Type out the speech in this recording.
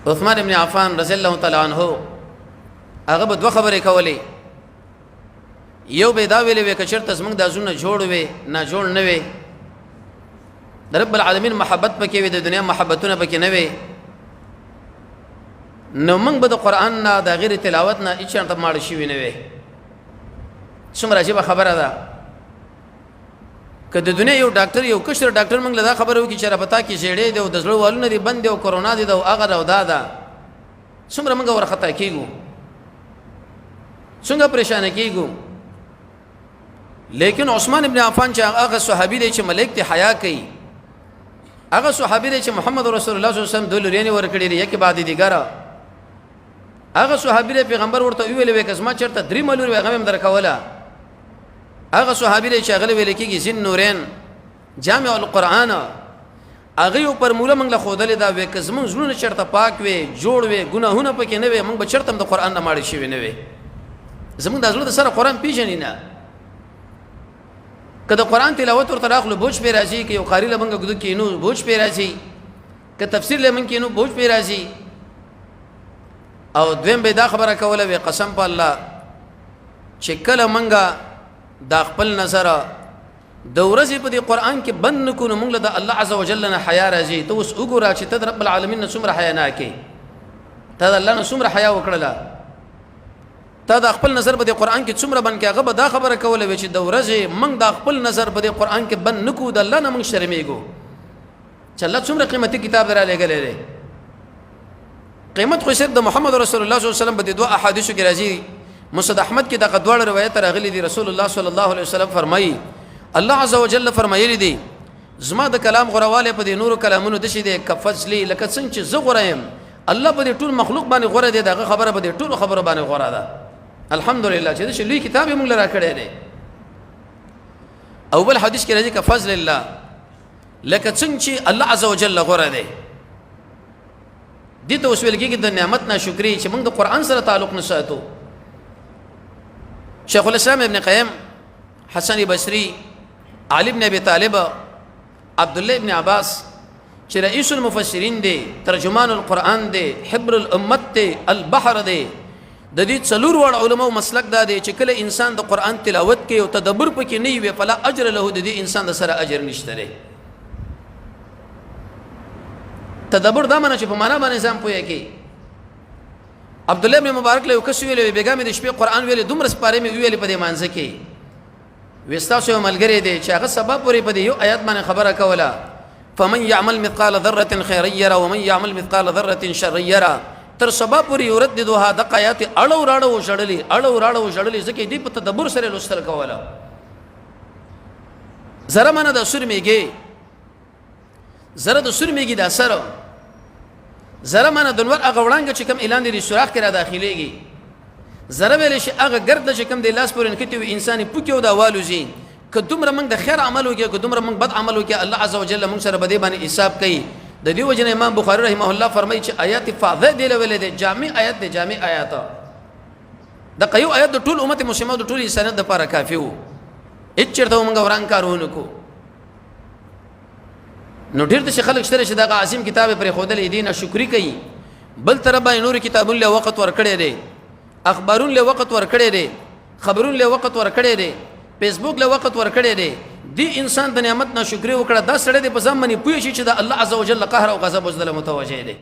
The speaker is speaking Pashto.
عثمان ابن عفان رضی الله تعالی عنہ هغه به دوه خبرې کولې. یو به دا ویلې وې کچرته زمونږ د ازونه جوړ وي نه جوړ نه وي، د رب العالمین محبت پکې وي، د دنیا محبتونه پکې نه وي، نو موږ به د قرآن نه د غیر تلاوت نه هیڅ چاته ماړه شوي نه وي. څومره عجیبه خبره ده. که د دنیا یو ډاکټر یو کشر ډاکټر موږ له دا خبره وکړي چې رپتا کې ژېړې دی او د زړه والونه دي بند دي او کرونا دي او هغه او دا ده، څومره موږ ورخطا کېږو، څنګه پریشانه کېږو. لیکن عثمان ابن عفان چې هغه صحابي دی چې ملائکه حیا کوي، هغه صحابي دی چې محمد رسول الله صلی الله علیه وسلم دوه لوريانې ورکړي لري یکه بعد دیګره، هغه صحابي دی پیغمبر ورته ویلې وې کسما چرته درې ملور هغه هم درکوله، هغه صحابي دی چې هغه ویل کېږي ذن نورین جامع القرآن، هغه پر مولا موږ له خودلې دا وې کزمون زړونه چرته پاک وي جوړ وي ګناهونه پکې نه وي، موږ به چرته د قرآن نه ماړ شي نه وي. زمونږ د زړه سره قرآن پیژنې نه، که د قرآن تلاوت ورته راغلو بوج پې راځي، که یو قاري له موږ ګدو کېنو بوج پې راځي، که تفسیر له موږ کېنو بوج پې راځي. او دویم به دا خبره کوله وې قسم په الله چې کله موږ دا خپل نظر د ورځې په دې قرآن کې بند نه کړو، موږ له د الله عز وجل نه حیا راځي. ته اوس وګوره چې ته د رب العالمین نه څومره حیا نه کوې، ته د الله نه څومره حیا وکړله، ته د خپل نظر په دې قرآن کې څومره بند کې. هغه به دا خبره کوله وې چې د ورځې موږ د خپل نظر په دې قرآن کې بند نه کړو، د الله نه موږ شرمېږو چې الله څومره قیمتي کتاب در لېږلی دی. قیمت خو صرف د محمد رسول الله صلی الله علیه وسلم په دې دوه احادیثو کې راځي. مسند احمد کې دغه دواړه روایت راغلي دي. رسول الله صلی الله علیه وسلم فرمایي الله عز وجل فرمایلی دي زما د کلام غورواله په دې نورو کلامونو د شي دي کفصلی لکه څنګه چې زه غورایم، الله په دې ټول مخلوق باندې غوړه دي، دغه خبره په دې ټول خبره باندې غوړه ده. الحمدلله چې دې لوی کتاب موږ لرا کړی دی. اول حدیث کې راځي کفضل الله لکه څنګه چې الله عز وجل غوړه دی. دې ته اوس ویل کېږي د نعمت ناشکری چې موږ د قرآن سره تعلق نه ساتو. شیخ الاسلام ابن قیم، حسن بصری، علي بن ابي طالب، عبد الله ابن عباس چې رئیس المفسرین دی، ترجمان القرآن دی، حبر الامت دی، البحر دی، د دې څلور وړ علماء مسلک دا دی چې کله انسان د قرآن تلاوت کوي او تدبر پکې نه وي فلا اجر له، د دې انسان د سره اجر نشته دی. تدبر دا معنی چې په معنا باندې ځان پوهه کوي. عبد الله ابن مبارک له یو کس ویلې بیګا مې د شپې قرآن ویلې دومره سپاره مې ویلې په دې مانځه کې وستاسو ملګری دی چې هغه سبب پورې په دې یو آیات باندې خبره کوله فمن يعمل مثقال ذره خيرا يره ومن يعمل مثقال ذره شرا يره، تر سبب پورې يرددها د آیات اړو راړو شړلې ځکه دې په تدبر سره لوستل کوله. زره منه د سر میږي، زره د سر میږي د اثر، زره منه د نور هغه وړانګه چې کوم اعلان دی سوراخ کې را داخليږي، زره ویل شي هغه ګرد چې کوم د لاس پورې نکته وي انساني پوکیو دا والوزي. که دومره موږ د خیر عمل وکړو، که دومره موږ بد عمل وکړو، الله عز وجل موږ سره بده باندې حساب کوي. د دې وجه نه امام بخاری رحمه الله فرمایي چې آیات فاضله دی ویل دي جامع آیات دي، جامع آیات د قیو آیات د ټول امت مسلمانو د ټول انسانیت لپاره کافي وو. اچرته موږ وران کارونه کو نو ډیر د خلک شته چې دا عظیم کتاب پر خودل دین شکرې کوي، بل تر باندې نور کتابونه له وخت ورکړي دي، اخبارون له وخت ورکړي دي، خبرون له وخت ورکړي دي، فیسبوک له وخت ورکړي دي. دی انسان د نعمت ناشکری وکړه دا سړی د په ځم باندې پوه شي چې د الله عز وجل قهر او غضب وزله متوجه دی.